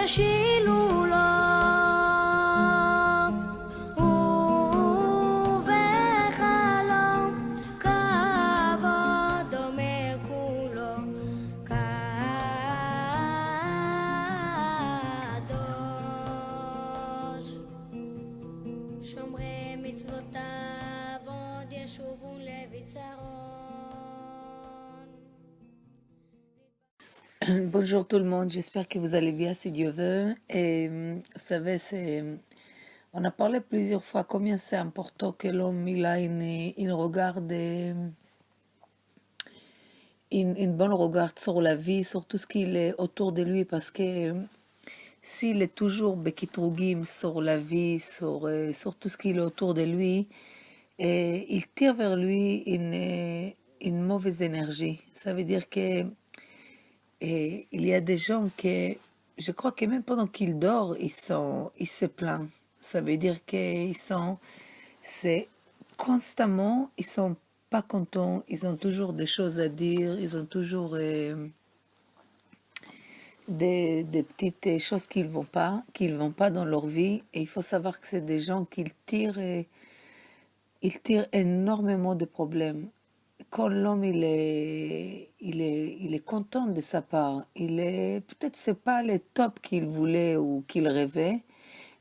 שילו לו ובחלום כבוד דומה כולו קדוש שומרי מצוותיו עוד ישובו לביצרון. Bonjour tout le monde, j'espère que vous allez bien si Dieu veut. Et vous savez, on a parlé plusieurs fois combien c'est important que l'homme il a une regarde, une bonne regard sur la vie, sur tout ce qui est autour de lui, parce que s'il est toujours bekitrugim sur la vie, sur tout ce qui est autour de lui, il tire vers lui une mauvaise énergie. Ça veut dire que et il y a des gens que, je crois que même pendant qu'ils dorment, ils se plaignent. Ça veut dire c'est constamment, ils sont pas contents, ils ont toujours des choses à dire, ils ont toujours des petites choses qu'ils vont pas dans leur vie. Et il faut savoir que c'est des gens qui ils tirent énormément de problèmes. Quand l'homme il est content de sa part, peut-être c'est pas le top qu'il voulait ou qu'il rêvait,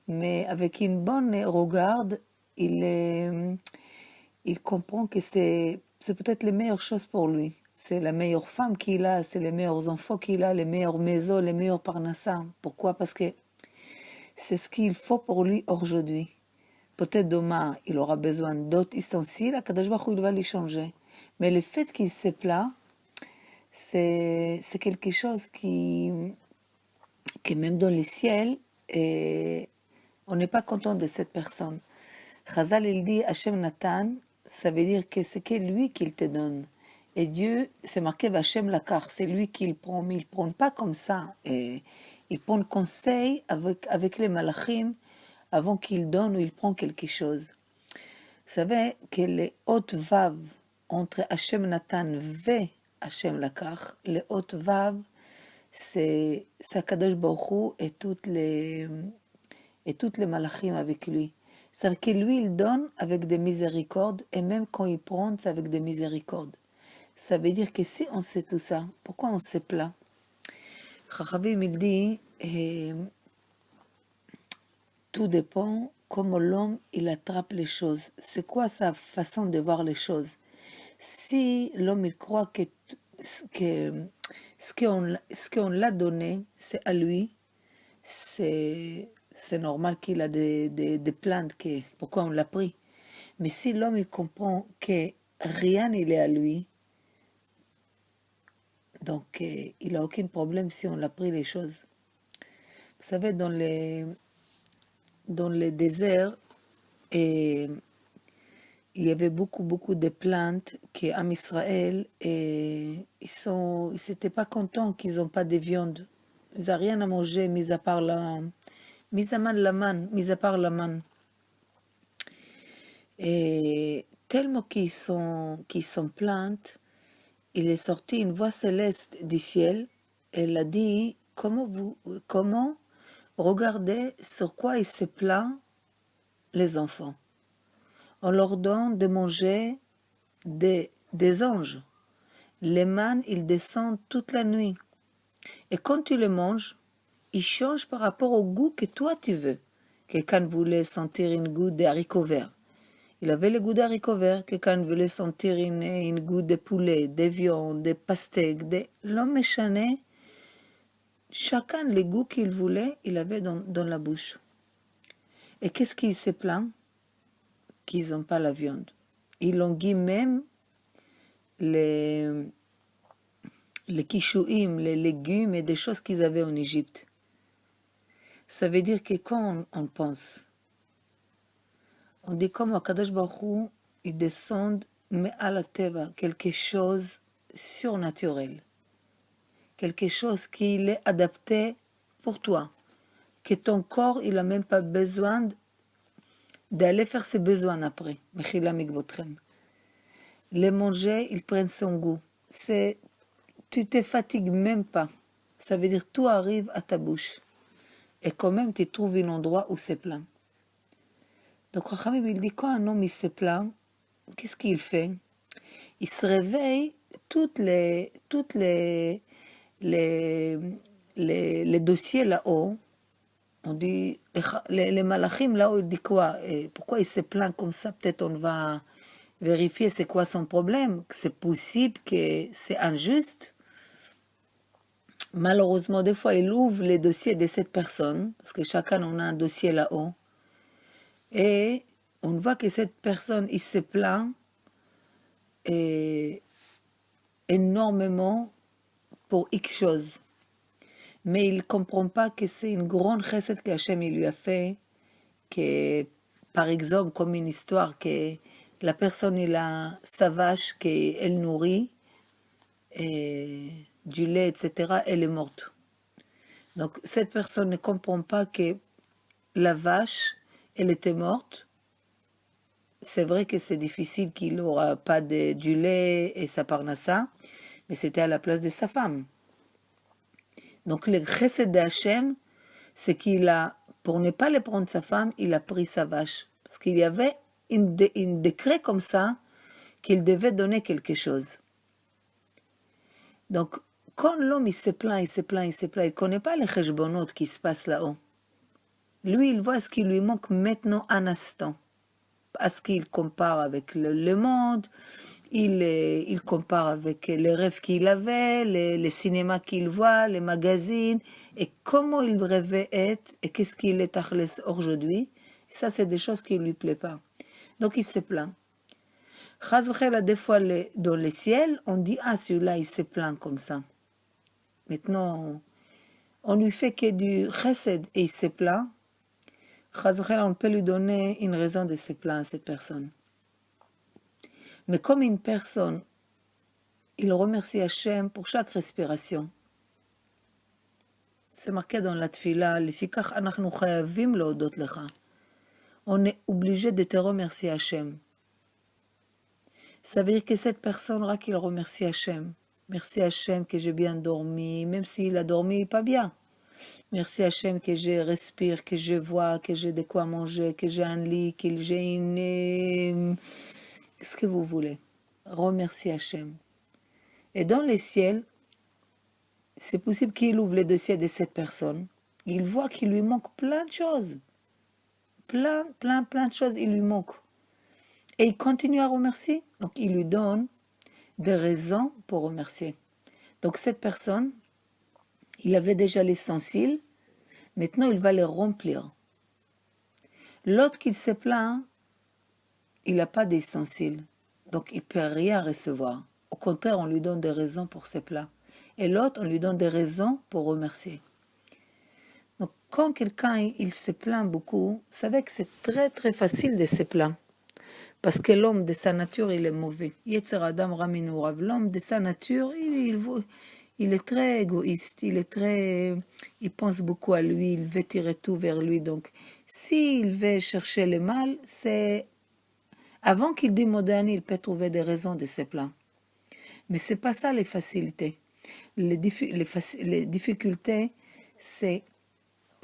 mais avec une bonne regarde, il comprend que c'est peut-être les meilleures choses pour lui. C'est la meilleure femme qu'il a, c'est les meilleurs enfants qu'il a, les meilleures maisons, les meilleurs parnassas. Pourquoi? Parce que c'est ce qu'il faut pour lui aujourd'hui. Peut-être demain, il aura besoin d'autres ustensiles, Akadosh Baruch Hu, il va les changer. Mais le fait qu'il se plaint, c'est quelque chose qui même dans le ciel, on n'est pas content de cette personne. Chazal, il dit Hachem Natan, ça veut dire que c'est que lui qu'il te donne. Et Dieu, c'est marqué Hachem Lakar, c'est lui qui le prend, mais il ne prend pas comme ça. Et il prend conseil avec les malachim avant qu'il donne ou il prend quelque chose. Vous savez que les hautes vaves entre Hachem Natan et Hachem Lakar, les hautes vaves, c'est Kadosh Baruch Hu et toutes les malachim avec lui. C'est-à-dire que lui, il donne avec des miséricordes, et même quand il prend, c'est avec des miséricordes. Ça veut dire que si on sait tout ça, pourquoi on se plaint? Chachavim, il dit, tout dépend comment l'homme, il attrape les choses. C'est quoi sa façon de voir les choses? Si l'homme, il croit que ce qu'on l'a donné, c'est à lui, c'est normal qu'il a des plaintes, pourquoi on l'a pris. Mais si l'homme, il comprend que rien, il est à lui, donc il n'a aucun problème si on l'a pris les choses. Vous savez, dans les déserts, et il y avait beaucoup de plaintes qu'Am Israël, et ils n'étaient pas contents qu'ils n'ont pas de viande. Ils n'ont rien à manger, mis à part la manne. Et tellement qu'ils sont plaintes, il est sorti une voix céleste du ciel. Elle a dit, comment regardez sur quoi ils se plaignent les enfants. On leur donne de manger des anges. Les mannes, ils descendent toute la nuit. Et quand tu les manges, ils changent par rapport au goût que toi tu veux. Quelqu'un voulait sentir un goût de haricots verts. Il avait le goût d'haricots verts. Quelqu'un voulait sentir un goût de poulet, de viande, de pastèque. L'homme méchané, chacun le goût qu'il voulait, il avait dans la bouche. Et qu'est-ce qu'il se plaint? Qu'ils n'ont pas la viande. Ils ont dit même les kishouim, les légumes et des choses qu'ils avaient en Égypte. Ça veut dire que quand on pense, on dit comme Akadosh Baruch Hu, ils descendent mais à la teva, quelque chose surnaturel, quelque chose qui est adapté pour toi, que ton corps il n'a même pas besoin d'aller faire ses besoins après. Les manger, ils prennent son goût. Tu te fatigues même pas. Ça veut dire tout arrive à ta bouche. et quand même tu trouves un endroit où c'est plein. Donc Rachamim il dit quand un homme il se plaint, qu'est-ce qu'il fait? Il se réveille les, les dossiers là-haut. On dit, les malachim là-haut, il dit quoi? Et pourquoi il se plaint comme ça? Peut-être on va vérifier c'est quoi son problème. C'est possible que c'est injuste. Malheureusement, des fois, il ouvre les dossiers de cette personne, parce que chacun on a un dossier là-haut. Et on voit que cette personne, il se plaint énormément pour X choses. Mais il ne comprend pas que c'est une grande recette qu'Hachem lui a fait, que, par exemple, comme une histoire que la personne, il a sa vache qu'elle nourrit, et du lait, etc., elle est morte. Donc, cette personne ne comprend pas que la vache, elle était morte. C'est vrai que c'est difficile qu'il n'aura pas du lait et sa parnassa, mais c'était à la place de sa femme. Donc, le chesed d'Hachem, c'est qu'il a, pour ne pas le prendre sa femme, il a pris sa vache. Parce qu'il y avait un décret comme ça, qu'il devait donner quelque chose. Donc, quand l'homme il se plaint, il ne connaît pas les cheshbonot qui se passent là-haut. Lui, il voit ce qui lui manque maintenant un instant. Parce qu'il compare avec le monde, il compare avec les rêves qu'il avait, les cinémas qu'il voit, les magazines, et comment il rêvait être, et qu'est-ce qu'il est aujourd'hui. Ça, c'est des choses qui ne lui plaisent pas. Donc, il se plaint. Des fois, dans le ciel, on dit, ah, celui-là, il se plaint comme ça. Maintenant, on lui fait que du chesed et il se plaint. On peut lui donner une raison de se plaindre à cette personne. Mais comme une personne, il remercie Hachem pour chaque respiration. C'est marqué dans la tfila, לפיכך אנחנו חייבים להודות לך. On est obligé de te remercier Hachem. Ça veut dire que cette personne aura qu'il remercie Hachem. Merci Hachem que j'ai bien dormi, même s'il a dormi pas bien. Merci Hachem que je respire, que je vois, que j'ai de quoi manger, que j'ai un lit, que j'ai une... ce que vous voulez. Remercie Hachem. Et dans les ciels, c'est possible qu'il ouvre les dossiers de cette personne. Il voit qu'il lui manque plein de choses. Plein de choses, il lui manque. Et il continue à remercier. Donc, il lui donne des raisons pour remercier. Donc, cette personne, il avait déjà l'essentiel. Maintenant, il va les remplir. L'autre qui se plaint, il n'a pas d'essentiel. Donc, il ne peut rien recevoir. Au contraire, on lui donne des raisons pour se plaindre. Et l'autre, on lui donne des raisons pour remercier. Donc, quand quelqu'un il se plaint beaucoup, vous savez que c'est très très facile de se plaindre. Parce que l'homme de sa nature, il est mauvais. Yetzer Adam Raminu Rav. L'homme de sa nature, il est très égoïste. Il pense beaucoup à lui, il veut tirer tout vers lui. Donc, s'il veut chercher le mal, c'est... Avant qu'il dise moderne, il peut trouver des raisons de se plaindre. Mais ce n'est pas ça les facilités. Les difficultés, c'est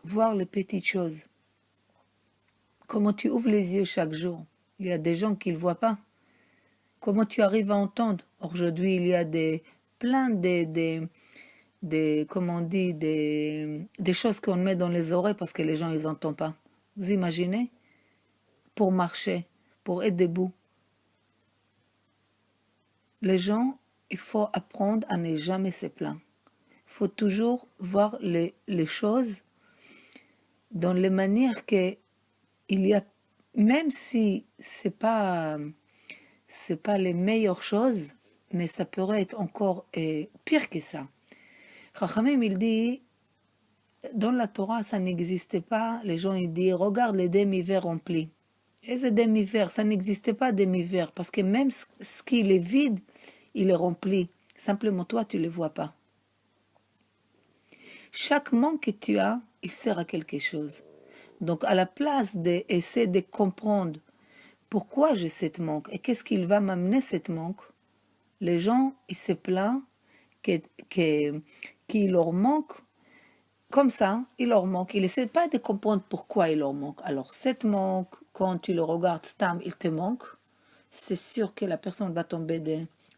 voir les petites choses. Comment tu ouvres les yeux chaque jour. Il y a des gens qui ne le voient pas. Comment tu arrives à entendre. Aujourd'hui, il y a plein comment on dit, des choses qu'on met dans les oreilles parce que les gens, ils n'entendent pas. Vous imaginez? Pour marcher, pour être debout. Les gens, il faut apprendre à ne jamais se plaindre. Il faut toujours voir les choses dans les manières que il y a, même si c'est pas les meilleures choses, mais ça pourrait être encore pire que ça. Chachamim, il dit, dans la Torah, ça n'existait pas. Les gens, ils disent, regarde les demi-verres remplis. Et ces demi-verres, ça n'existait pas demi-verres, parce que même ce qui est vide, il est rempli. Simplement, toi, tu ne le vois pas. Chaque manque que tu as, il sert à quelque chose. Donc, à la place d'essayer de comprendre pourquoi j'ai cette manque et qu'est-ce qu'il va m'amener cette manque, les gens, ils se plaignent qu'il leur manque comme ça, il leur manque. Il n'essaie pas de comprendre pourquoi il leur manque. Alors, cette manque, quand tu le regardes, Stam, il te manque, c'est sûr que la personne va tomber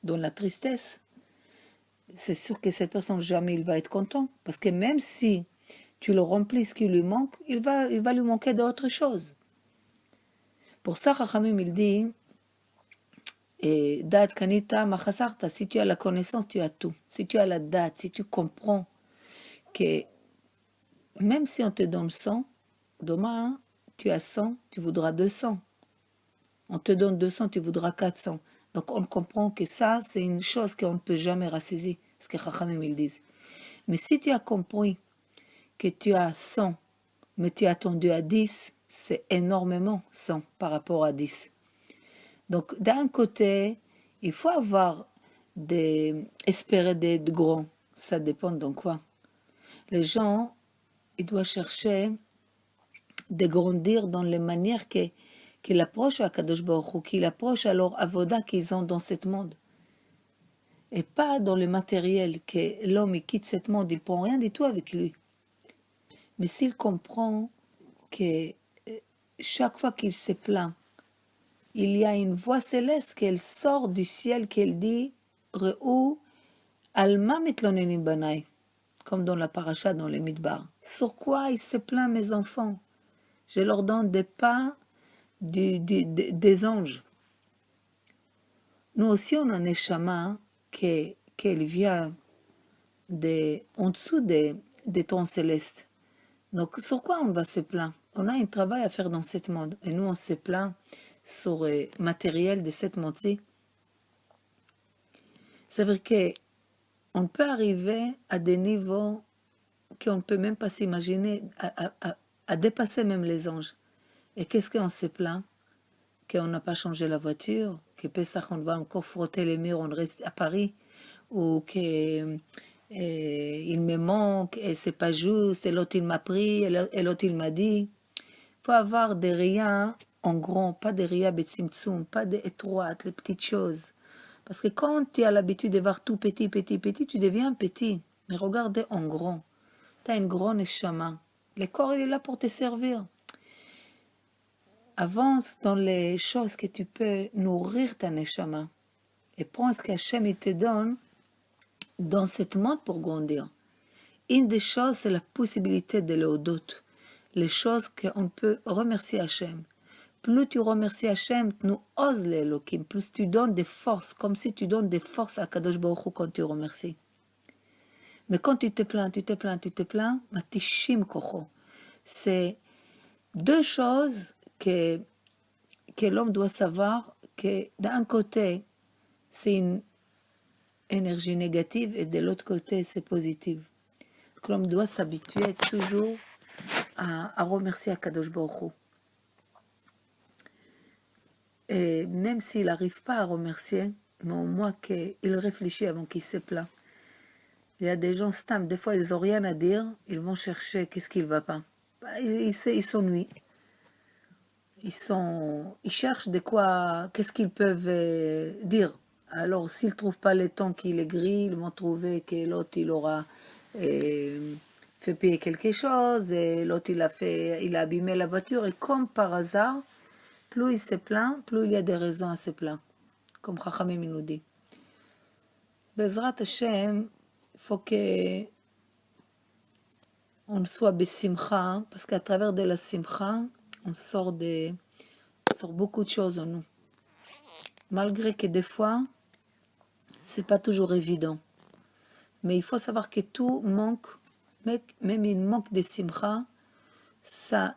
dans la tristesse. C'est sûr que cette personne, jamais il va être content. Parce que même si tu le remplis ce qui lui manque, il va lui manquer d'autres choses. Pour ça, Chachamim, il dit, Da'at kanita machasarta, si tu as la connaissance, tu as tout. Si tu as la date, si tu comprends que même si on te donne 100, demain, tu as 100, tu voudras 200. On te donne 200, tu voudras 400. Donc on comprend que ça, c'est une chose qu'on ne peut jamais rassaiser, ce que Chachamim ils disent. Mais si tu as compris que tu as 100, mais tu as attendu à 10, c'est énormément 100 par rapport à 10. Donc d'un côté, il faut espérer d'être grand. Ça dépend de quoi. Les gens, ils doivent chercher de grandir dans les manières qu'il approche à Kadosh Baruch Hu, qu'il approche à leur avoda qu'ils ont dans ce monde. Et pas dans le matériel, que l'homme il quitte ce monde, il ne prend rien du tout avec lui. Mais s'il comprend que chaque fois qu'il se plaint, il y a une voix céleste qu'elle sort du ciel, qu'elle dit « Re'u alma mitlonenim banai » comme dans la paracha, dans les midbar. Sur quoi il se plaint, mes enfants? Je leur donne des pas des anges. Nous aussi, on a un neshama qu'elle vient en dessous des tons célestes. Donc, sur quoi on va se plaindre? On a un travail à faire dans ce monde. Et nous, on se plaint sur le matériel de ce monde-ci. C'est vrai qu'on peut arriver à des niveaux qu'on ne peut même pas s'imaginer, à dépasser même les anges. Et qu'est-ce qu'on se plaint? Qu'on n'a pas changé la voiture, que Pessah, on va encore frotter les murs, on reste à Paris, ou qu'il me manque, et c'est pas juste, et l'autre il m'a pris, et l'autre il m'a dit. Il faut avoir des riens en grand, pas des riens betsimtsum, pas des étroites, les petites choses. Parce que quand tu as l'habitude de voir tout petit, tu deviens petit. Mais regardez en grand. Tu as une grande neshama. Le corps, il est là pour te servir. Avance dans les choses que tu peux nourrir ta neshama. Et prends ce qu'Hachem te donne dans ce monde pour grandir. Une des choses, c'est la possibilité de l'odot. Les choses qu'on peut remercier Hachem. Plus tu remercies Hachem, nous oses les Elohim, plus tu donnes des forces, comme si tu donnes des forces à Kadosh Baruch Hu quand tu remercies. Mais quand tu te plains, matishim kocho. C'est deux choses que l'homme doit savoir, que d'un côté, c'est une énergie négative et de l'autre côté, c'est positive. Donc l'homme doit s'habituer toujours à remercier à Kadosh Baruch Hu. Et même s'il n'arrive pas à remercier, mais au moins qu'il réfléchit avant qu'il se plaint. Il y a des gens, des fois ils n'ont rien à dire, ils vont chercher qu'est-ce qui ne va pas. Ils s'ennuient. Ils cherchent de quoi, qu'est-ce qu'ils peuvent dire. Alors s'ils ne trouvent pas le temps qu'il est gris, ils vont trouver que l'autre il aura fait payer quelque chose, et l'autre il a abîmé la voiture, et comme par hasard, plus il se plaint, plus il y a des raisons à se plaindre. Comme Chachamim nous dit. Bezrat Hashem, il faut qu'on soit besimcha, parce qu'à travers de la simcha, on sort beaucoup de choses en nous. Malgré que des fois, c'est pas toujours évident. Mais il faut savoir que tout manque, même il manque de simcha, ça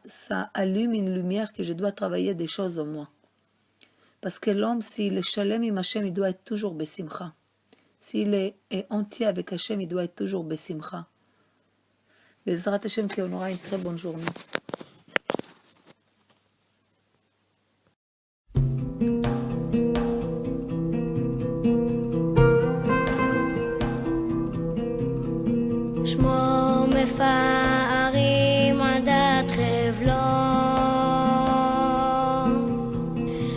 allume une lumière que je dois travailler des choses en moi. Parce que l'homme, s'il est shalem im Hashem, il doit être toujours besimcha. S'il est entier avec Hashem, il doit être toujours besimcha. Bezrat Hashem, qu'on aura une très bonne journée. שמו מפארים עדת חבלו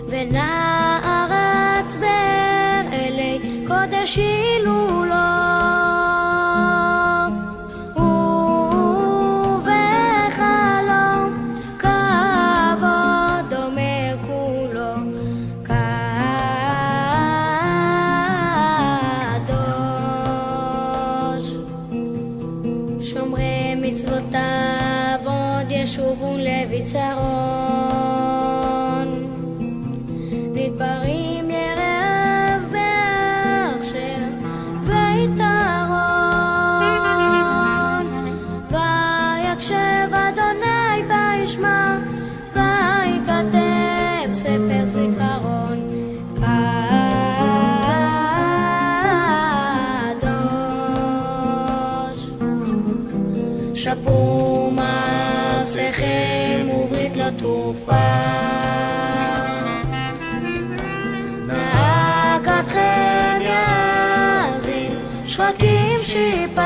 ונערץ באלי קודש הילולו שובון לוי צרון נדברים ירב בהכשר ויתרון ויקשב אדוני וישמע ויכתב ספר זיכרון שפרו מעשיכם וברית לתרופה נהגתכם יאזין שחקים שיפר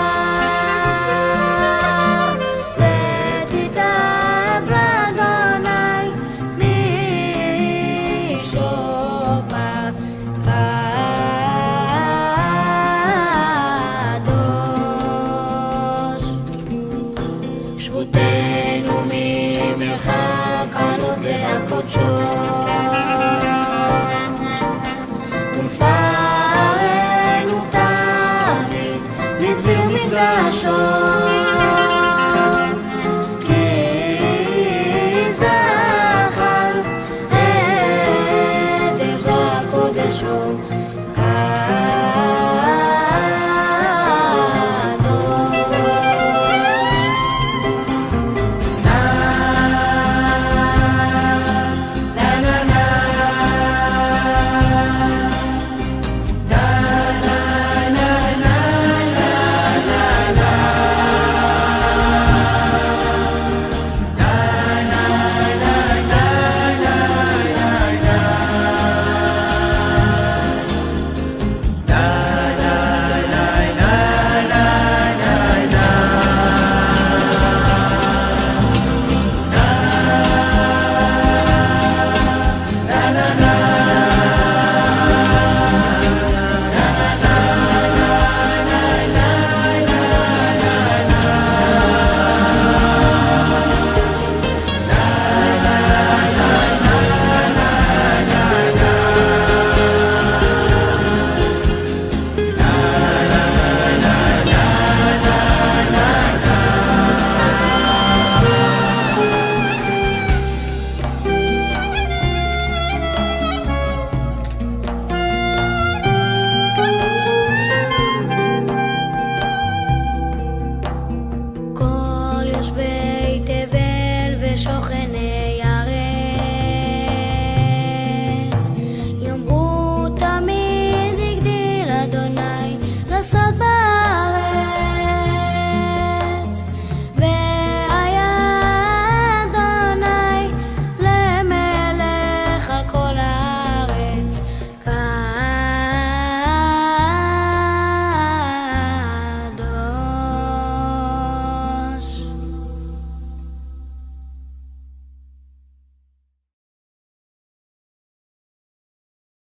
ותתאהב לאדוני משופר שבותנו ממרחק עלות להקודשו ונפארנו תמיד לדביר מקדשו